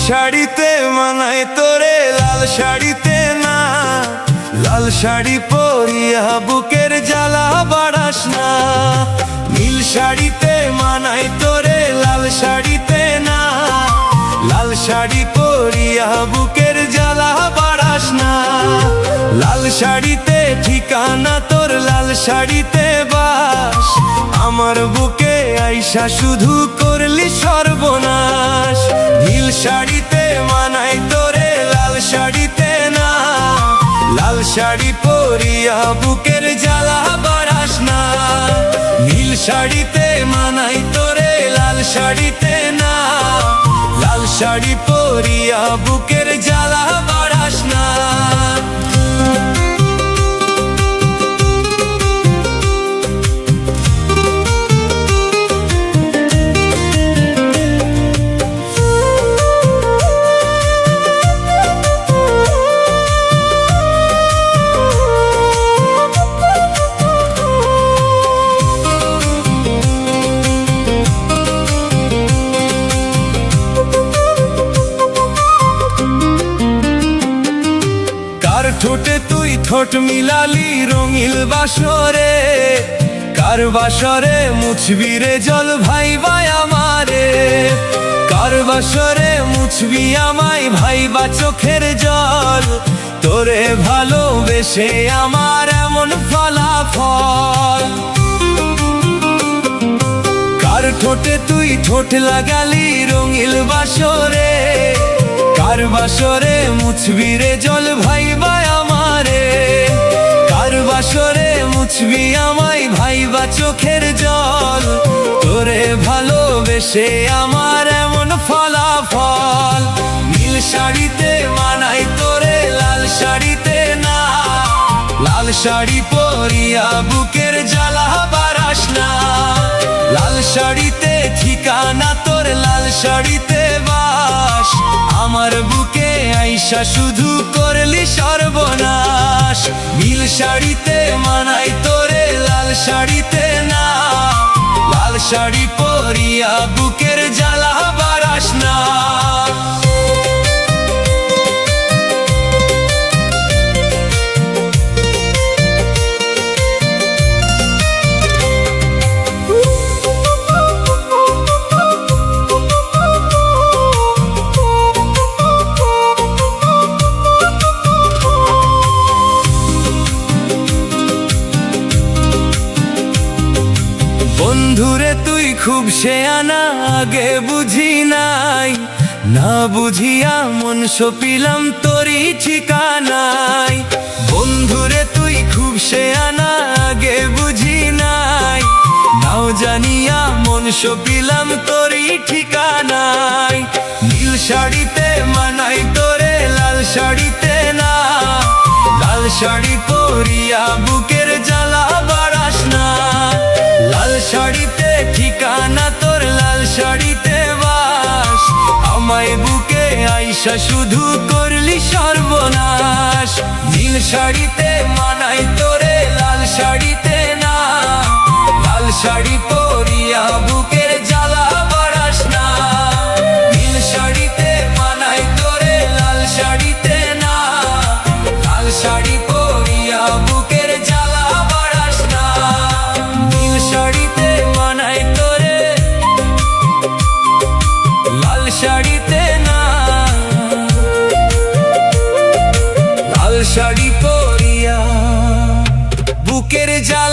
শাড়িতে মানায় তোরে লাল শাড়িতে না, লাল শাড়ি পরিয়া বুকের জ্বালা বাড়াস না। নীল শাড়িতে মানায় তোরে লাল শাড়িতে না, লাল শাড়ি পরিয়া বুকের জ্বালা বাড়াস না। লাল শাড়িতে ঠিকানা তোর, লাল শাড়িতে বাস, আমার বুকে আইসা শুধু করলি সর্বনাশ। নীল শাড়িতে মানায় তোরে লাল শাড়িতে না, লাল শাড়ি পরিয়া বুকের জ্বালা বাড়াস না। নীল শাড়িতে মানায় তোরে লাল শাড়িতে না, লাল শাড়ি পরিয়া বুকের জ্বালা বাড়াস না। ঠোঁটে তুই ঠোঁট মিলালি রঙিল বাসরে, কার বাসরে মুছবি রে জল ভাইবা আমারে। কার বাসরে মুছবি আমায় ভাইবা চোখের জল, তোরে ভালোবেসে আমার এমন ফলাফল। কার ঠোঁটে তুই ঠোঁট লাগালি রঙিল বাসরে, কার বাসরে মুছবি রে জল ভাইবা আমারে। কার বাসরে মুছবি আমায় ভাইবা চোখের জল, তোরে ভালোবেসে আমার এমন ফলাফল। নীল শাড়িতে মানায় তোরে লাল শাড়িতে না, লাল শাড়ি পরিয়া বুকের জ্বালা বাড়াস না। লাল শাড়িতে ঠিকানা তোর, লাল শাড়িতে বাস, আমার বুকে আইসা শুধু করলি সর্বনাশ। নীল শাড়িতে মানায় তোরে লাল শাড়িতে না, লাল শাড়ি পরিয়া বুকের জ্বালা বাড়াস না। বন্ধুরে তুই খুব শেয়ানা, আগে বুঝি নাই, না বুঝিয়া মন সপিলাম তোরই ঠিকানায়। বন্ধুরে তুই খুব শেয়ানা, আগে বুঝি নাই, নাও জানিয়া মন সপিলাম তোরই ঠিকানায়। নীল শাড়িতে মানায় তোরে লাল শাড়িতে না, লাল শাড়ি পরিয়া বুকের জ্বালা বাড়াস না। লাল শাড়িতে ঠিকানা তোর, লাল শাড়িতে বাস, আমায় বুকে আইসা শুধু করলি সর্বনাশ। নীল শাড়িতে মানায় তোরে লাল শাড়িতে না, লাল শাড়ি পরিয়া বুকের জ্বালা বাড়াস না। নীল শাড়িতে মানায় তোরে লাল শাড়িতে না, লাল শাড়ি পরিয়া বুকের জ্বালা বাড়াস না। নীল শাড়িতে মানায় তোরে লাল শাড়িতে না, লাল শাড়ি পরিয়া বুকের জ্বালা